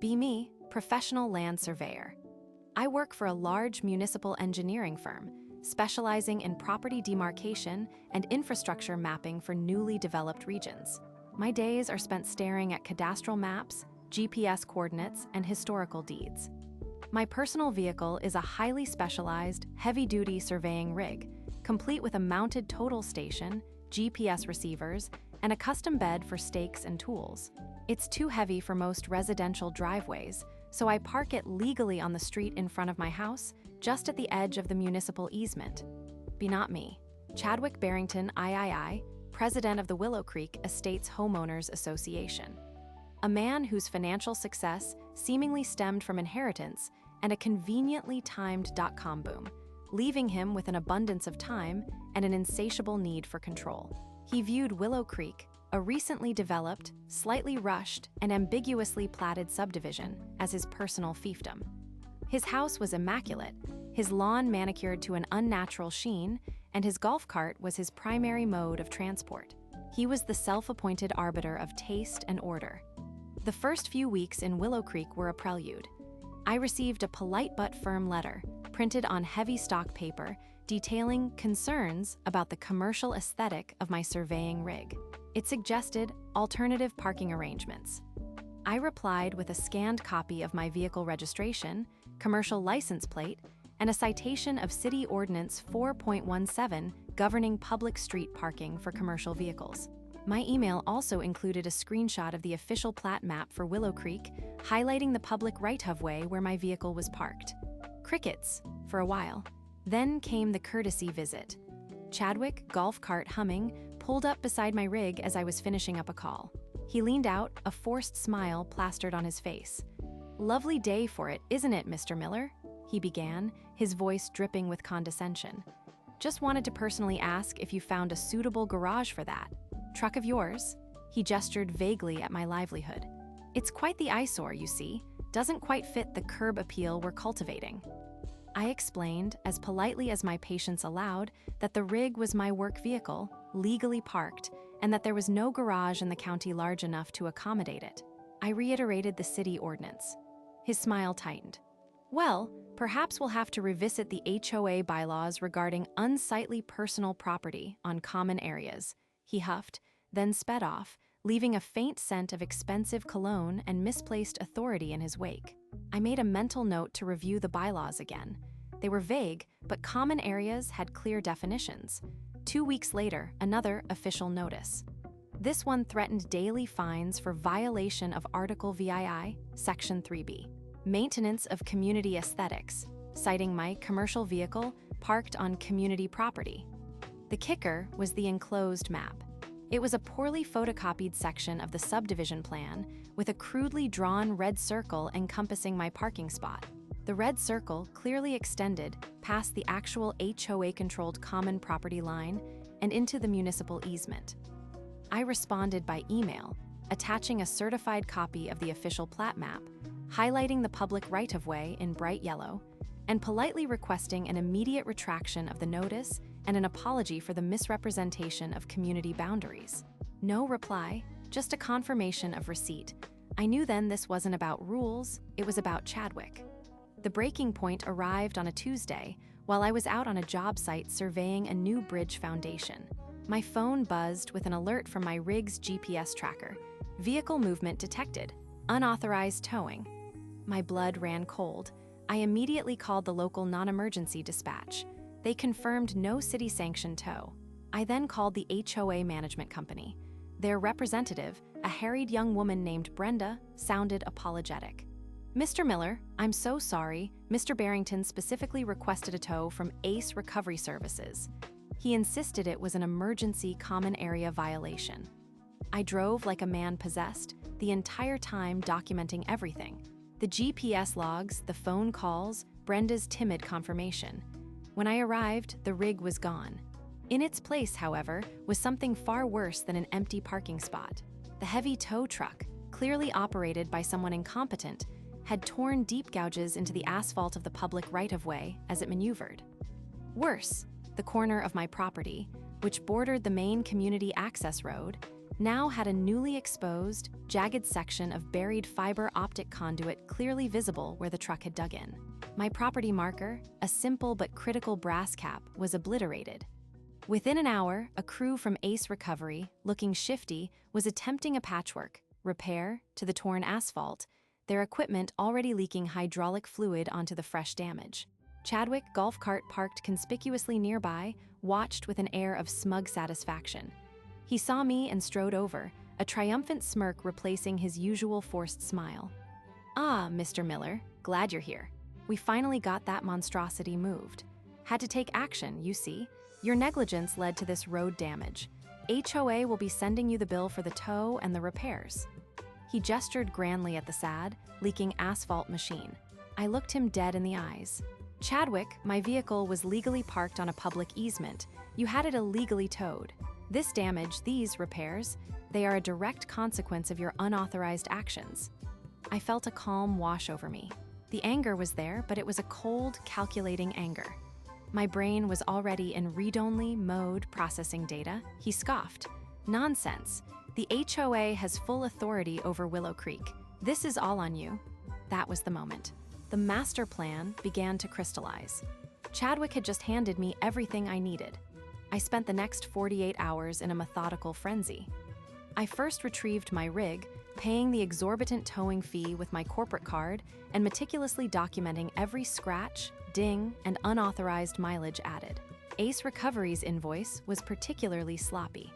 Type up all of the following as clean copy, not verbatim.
Be me, professional land surveyor. I work for a large municipal engineering firm, specializing in property demarcation and infrastructure mapping for newly developed regions. My days are spent staring at cadastral maps, GPS coordinates, and historical deeds. My personal vehicle is a highly specialized, heavy-duty surveying rig, complete with a mounted total station, GPS receivers, and a custom bed for stakes and tools. It's too heavy for most residential driveways, so I park it legally on the street in front of my house, just at the edge of the municipal easement. Be not me. Chadwick Barrington III, president of the Willow Creek Estates Homeowners Association. A man whose financial success seemingly stemmed from inheritance and a conveniently timed dot-com boom, leaving him with an abundance of time and an insatiable need for control. He viewed Willow Creek, a recently developed, slightly rushed, and ambiguously platted subdivision, as his personal fiefdom. His house was immaculate, his lawn manicured to an unnatural sheen, and his golf cart was his primary mode of transport. He was the self-appointed arbiter of taste and order. The first few weeks in Willow Creek were a prelude. I received a polite but firm letter, printed on heavy stock paper, detailing concerns about the commercial aesthetic of my surveying rig. It suggested alternative parking arrangements. I replied with a scanned copy of my vehicle registration, commercial license plate, and a citation of City Ordinance 4.17 governing public street parking for commercial vehicles. My email also included a screenshot of the official plat map for Willow Creek, highlighting the public right-of-way where my vehicle was parked. Crickets, for a while. Then came the courtesy visit. Chadwick, golf cart humming, pulled up beside my rig as I was finishing up a call. He leaned out, a forced smile plastered on his face. "Lovely day for it, isn't it, Mr. Miller?" he began, his voice dripping with condescension. "Just wanted to personally ask if you found a suitable garage for that. Truck of yours?" He gestured vaguely at my livelihood. "It's quite the eyesore, you see. Doesn't quite fit the curb appeal we're cultivating." I explained, as politely as my patience allowed, that the rig was my work vehicle, legally parked, and that there was no garage in the county large enough to accommodate it. I reiterated the city ordinance. His smile tightened. "Well, perhaps we'll have to revisit the HOA bylaws regarding unsightly personal property on common areas," he huffed, then sped off, leaving a faint scent of expensive cologne and misplaced authority in his wake. I made a mental note to review the bylaws again. They were vague, but common areas had clear definitions. 2 weeks later, another official notice. This one threatened daily fines for violation of Article VII, Section 3B, maintenance of community aesthetics, citing my commercial vehicle parked on community property. The kicker was the enclosed map. It was a poorly photocopied section of the subdivision plan with a crudely drawn red circle encompassing my parking spot. The red circle clearly extended past the actual HOA-controlled common property line and into the municipal easement. I responded by email, attaching a certified copy of the official plat map, highlighting the public right-of-way in bright yellow, and politely requesting an immediate retraction of the notice and an apology for the misrepresentation of community boundaries. No reply, just a confirmation of receipt. I knew then this wasn't about rules, it was about Chadwick. The breaking point arrived on a Tuesday while I was out on a job site surveying a new bridge foundation. My phone buzzed with an alert from my rig's GPS tracker. Vehicle movement detected. Unauthorized towing. My blood ran cold. I immediately called the local non-emergency dispatch. They confirmed no city-sanctioned tow. I then called the HOA management company. Their representative, a harried young woman named Brenda, sounded apologetic. "Mr. Miller, I'm so sorry. Mr. Barrington specifically requested a tow from Ace Recovery Services. He insisted it was an emergency common area violation." I drove like a man possessed, the entire time documenting everything. The GPS logs, the phone calls, Brenda's timid confirmation. When I arrived, the rig was gone. In its place, however, was something far worse than an empty parking spot. The heavy tow truck, clearly operated by someone incompetent, had torn deep gouges into the asphalt of the public right-of-way as it maneuvered. Worse, the corner of my property, which bordered the main community access road, now had a newly exposed, jagged section of buried fiber optic conduit clearly visible where the truck had dug in. My property marker, a simple but critical brass cap, was obliterated. Within an hour, a crew from Ace Recovery, looking shifty, was attempting a patchwork, repair, to the torn asphalt, their equipment already leaking hydraulic fluid onto the fresh damage. Chadwick, golf cart parked conspicuously nearby, watched with an air of smug satisfaction. He saw me and strode over, a triumphant smirk replacing his usual forced smile. "Ah, Mr. Miller, glad you're here. We finally got that monstrosity moved. Had to take action, you see. Your negligence led to this road damage. HOA will be sending you the bill for the tow and the repairs." He gestured grandly at the sad, leaking asphalt machine. I looked him dead in the eyes. "Chadwick, my vehicle was legally parked on a public easement. You had it illegally towed. This damage, these repairs, they are a direct consequence of your unauthorized actions." I felt a calm wash over me. The anger was there, but it was a cold, calculating anger. My brain was already in read-only mode processing data. He scoffed. "Nonsense. The HOA has full authority over Willow Creek. This is all on you." That was the moment. The master plan began to crystallize. Chadwick had just handed me everything I needed. I spent the next 48 hours in a methodical frenzy. I first retrieved my rig, paying the exorbitant towing fee with my corporate card and meticulously documenting every scratch, ding, and unauthorized mileage added. Ace Recovery's invoice was particularly sloppy.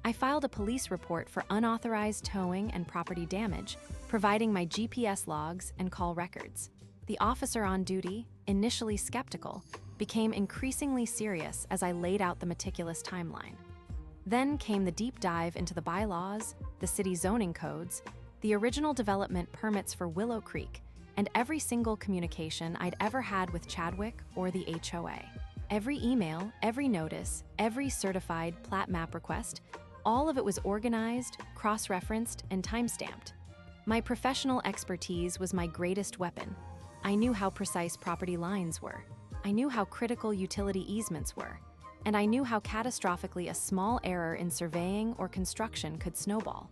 I filed a police report for unauthorized towing and property damage, providing my GPS logs and call records. The officer on duty, initially skeptical, became increasingly serious as I laid out the meticulous timeline. Then came the deep dive into the bylaws, the city zoning codes, the original development permits for Willow Creek, and every single communication I'd ever had with Chadwick or the HOA. Every email, every notice, every certified plat map request, all of it was organized, cross-referenced, and time-stamped. My professional expertise was my greatest weapon. I knew how precise property lines were. I knew how critical utility easements were. And I knew how catastrophically a small error in surveying or construction could snowball.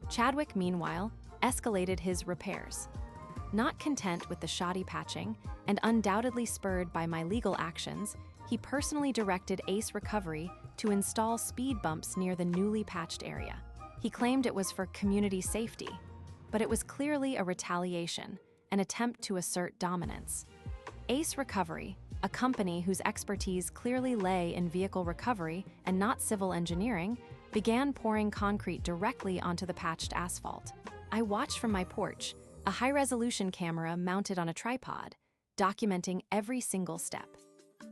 Chadwick, meanwhile, escalated his repairs. Not content with the shoddy patching, and undoubtedly spurred by my legal actions, he personally directed Ace Recovery to install speed bumps near the newly patched area. He claimed it was for community safety, but it was clearly a retaliation, an attempt to assert dominance. Ace Recovery, a company whose expertise clearly lay in vehicle recovery and not civil engineering, began pouring concrete directly onto the patched asphalt. I watched from my porch, a high-resolution camera mounted on a tripod, documenting every single step.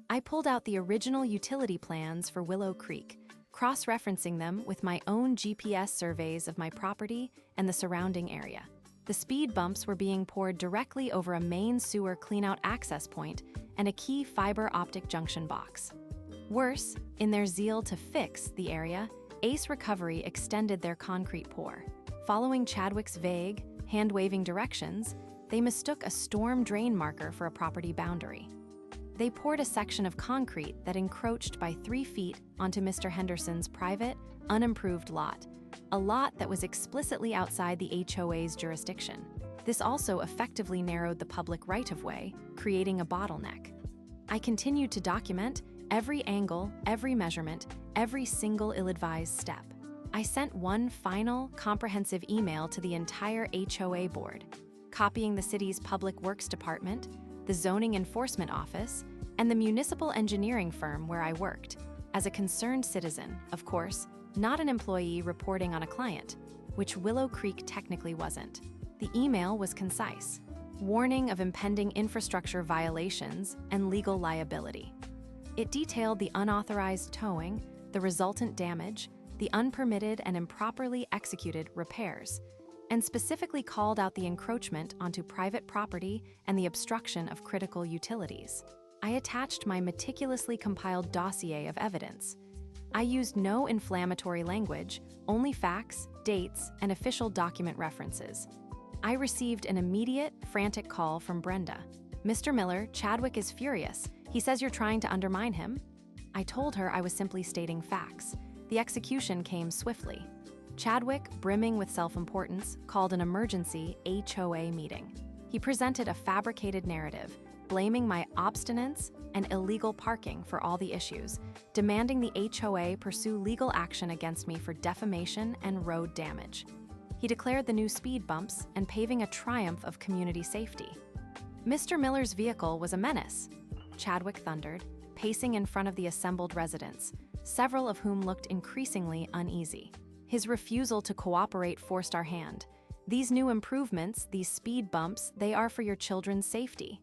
I pulled out the original utility plans for Willow Creek, cross-referencing them with my own GPS surveys of my property and the surrounding area. The speed bumps were being poured directly over a main sewer cleanout access point and a key fiber optic junction box. Worse, in their zeal to fix the area, Ace Recovery extended their concrete pour. Following Chadwick's vague, hand-waving directions, they mistook a storm drain marker for a property boundary. They poured a section of concrete that encroached by 3 feet onto Mr. Henderson's private, unimproved lot, a lot that was explicitly outside the HOA's jurisdiction. This also effectively narrowed the public right-of-way, creating a bottleneck. I continued to document every angle, every measurement, every single ill-advised step. I sent one final, comprehensive email to the entire HOA board, copying the city's Public Works Department, the Zoning Enforcement Office, and the municipal engineering firm where I worked, as a concerned citizen, of course, not an employee reporting on a client, which Willow Creek technically wasn't. The email was concise, warning of impending infrastructure violations and legal liability. It detailed the unauthorized towing, the resultant damage, the unpermitted and improperly executed repairs, and specifically called out the encroachment onto private property and the obstruction of critical utilities. I attached my meticulously compiled dossier of evidence. I used no inflammatory language, only facts, dates, and official document references. I received an immediate, frantic call from Brenda. "Mr. Miller, Chadwick is furious. He says you're trying to undermine him." I told her I was simply stating facts. The execution came swiftly. Chadwick, brimming with self-importance, called an emergency HOA meeting. He presented a fabricated narrative, blaming my obstinance and illegal parking for all the issues, demanding the HOA pursue legal action against me for defamation and road damage. He declared the new speed bumps and paving a triumph of community safety. Mr. Miller's vehicle was a menace, Chadwick thundered, pacing in front of the assembled residents, several of whom looked increasingly uneasy. His refusal to cooperate forced our hand. These new improvements, these speed bumps, they are for your children's safety.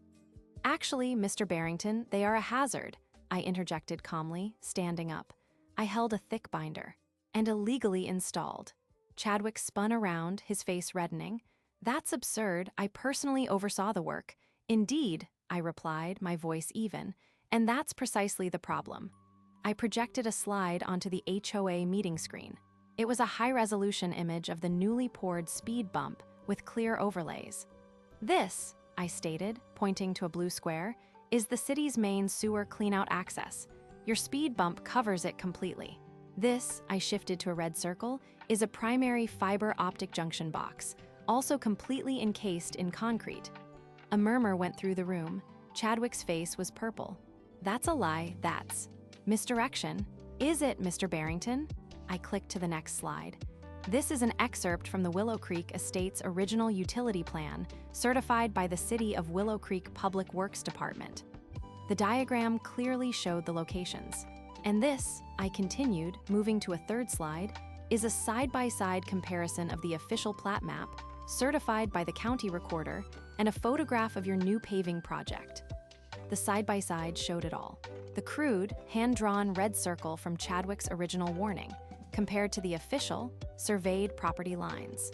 Actually, Mr. Barrington, they are a hazard, I interjected calmly, standing up. I held a thick binder. And illegally installed. Chadwick spun around, his face reddening. That's absurd. I personally oversaw the work. Indeed, I replied, my voice even, and that's precisely the problem. I projected a slide onto the HOA meeting screen. It was a high-resolution image of the newly poured speed bump with clear overlays. This, I stated, pointing to a blue square, is the city's main sewer cleanout access. Your speed bump covers it completely. This, I shifted to a red circle, is a primary fiber optic junction box, also completely encased in concrete. A murmur went through the room. Chadwick's face was purple. That's a lie, that's misdirection. Is it, Mr. Barrington? I clicked to the next slide. This is an excerpt from the Willow Creek Estate's original utility plan, certified by the City of Willow Creek Public Works Department. The diagram clearly showed the locations. And this, I continued, moving to a third slide, is a side-by-side comparison of the official plat map, certified by the county recorder, and a photograph of your new paving project. The side-by-side showed it all. The crude, hand-drawn red circle from Chadwick's original warning, compared to the official, surveyed property lines.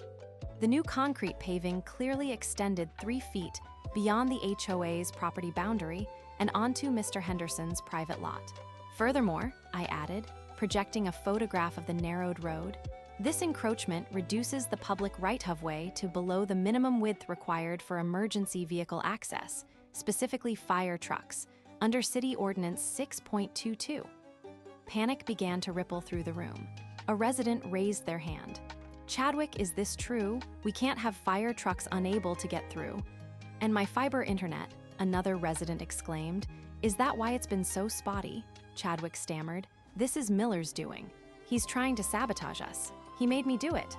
The new concrete paving clearly extended 3 feet beyond the HOA's property boundary and onto Mr. Henderson's private lot. Furthermore, I added, projecting a photograph of the narrowed road, this encroachment reduces the public right-of-way to below the minimum width required for emergency vehicle access, specifically fire trucks, under City Ordinance 6.22. Panic began to ripple through the room. A resident raised their hand. Chadwick, is this true? We can't have fire trucks unable to get through. And my fiber internet, another resident exclaimed. Is that why it's been so spotty? Chadwick stammered. This is Miller's doing. He's trying to sabotage us. He made me do it.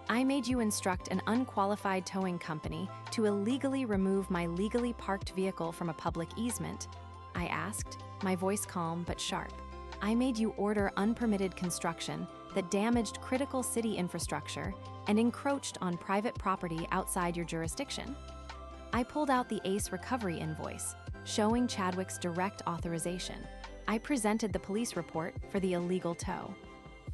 I made you instruct an unqualified towing company to illegally remove my legally parked vehicle from a public easement, I asked, my voice calm but sharp. I made you order unpermitted construction that damaged critical city infrastructure and encroached on private property outside your jurisdiction. I pulled out the ACE recovery invoice, showing Chadwick's direct authorization. I presented the police report for the illegal tow.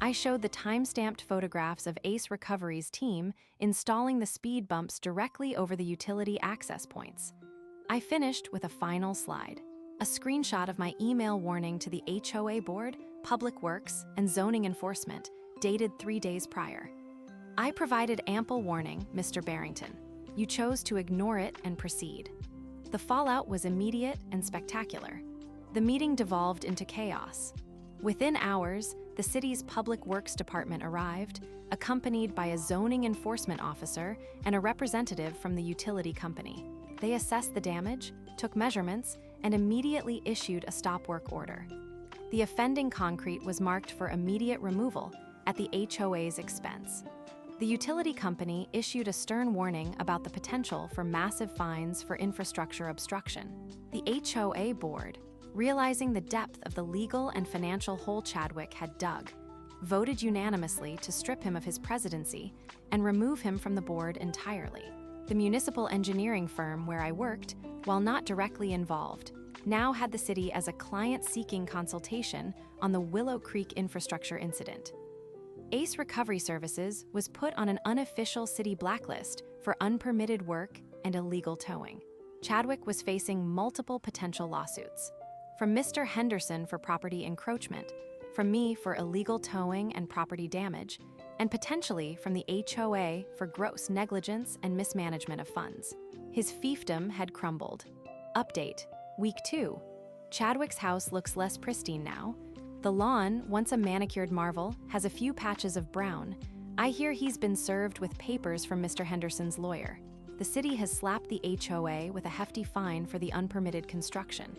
I showed the time-stamped photographs of ACE Recovery's team installing the speed bumps directly over the utility access points. I finished with a final slide, a screenshot of my email warning to the HOA Board, Public Works, and Zoning Enforcement, dated 3 days prior. I provided ample warning, Mr. Barrington. You chose to ignore it and proceed. The fallout was immediate and spectacular. The meeting devolved into chaos. Within hours, the city's Public Works Department arrived, accompanied by a zoning enforcement officer and a representative from the utility company. They assessed the damage, took measurements, and immediately issued a stop work order. The offending concrete was marked for immediate removal at the HOA's expense. The utility company issued a stern warning about the potential for massive fines for infrastructure obstruction. The HOA board, realizing the depth of the legal and financial hole Chadwick had dug, voted unanimously to strip him of his presidency and remove him from the board entirely. The municipal engineering firm where I worked, while not directly involved, now had the city as a client seeking consultation on the Willow Creek infrastructure incident. ACE Recovery Services was put on an unofficial city blacklist for unpermitted work and illegal towing. Chadwick was facing multiple potential lawsuits. From Mr. Henderson for property encroachment, from me for illegal towing and property damage, and potentially from the HOA for gross negligence and mismanagement of funds. His fiefdom had crumbled. Update, Week 2. Chadwick's house looks less pristine now. The lawn, once a manicured marvel, has a few patches of brown. I hear he's been served with papers from Mr. Henderson's lawyer. The city has slapped the HOA with a hefty fine for the unpermitted construction.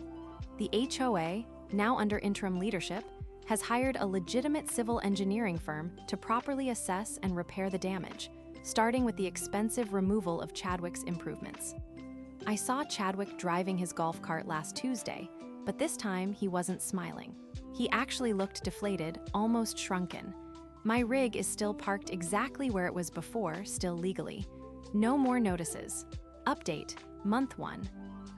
The HOA, now under interim leadership, has hired a legitimate civil engineering firm to properly assess and repair the damage, starting with the expensive removal of Chadwick's improvements. I saw Chadwick driving his golf cart last Tuesday, but this time he wasn't smiling. He actually looked deflated, almost shrunken. My rig is still parked exactly where it was before, still legally. No more notices. Update, month 1.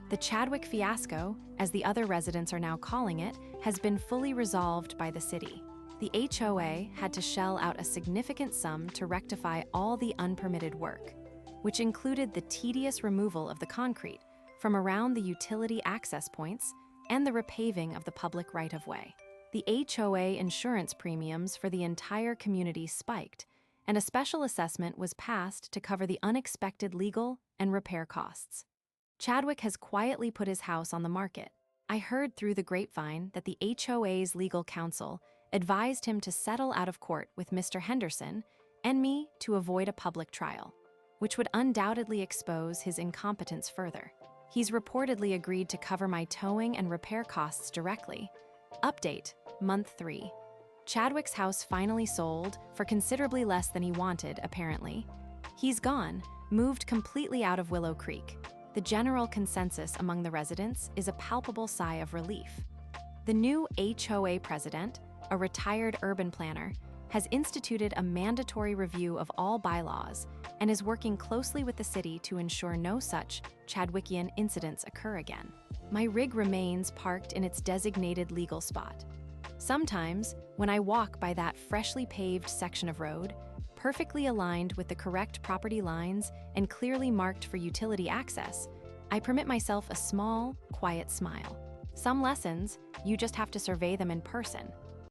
The Chadwick fiasco, as the other residents are now calling it, has been fully resolved by the city. The HOA had to shell out a significant sum to rectify all the unpermitted work, which included the tedious removal of the concrete from around the utility access points and the repaving of the public right-of-way. The HOA insurance premiums for the entire community spiked, and a special assessment was passed to cover the unexpected legal and repair costs. Chadwick has quietly put his house on the market. I heard through the grapevine that the HOA's legal counsel advised him to settle out of court with Mr. Henderson and me to avoid a public trial, which would undoubtedly expose his incompetence further. He's reportedly agreed to cover my towing and repair costs directly. Update, month 3. Chadwick's house finally sold for considerably less than he wanted, apparently. He's gone, moved completely out of Willow Creek. The general consensus among the residents is a palpable sigh of relief. The new HOA president, a retired urban planner, has instituted a mandatory review of all bylaws and is working closely with the city to ensure no such Chadwickian incidents occur again. My rig remains parked in its designated legal spot. Sometimes, when I walk by that freshly paved section of road, perfectly aligned with the correct property lines and clearly marked for utility access, I permit myself a small, quiet smile. Some lessons, you just have to survey them in person.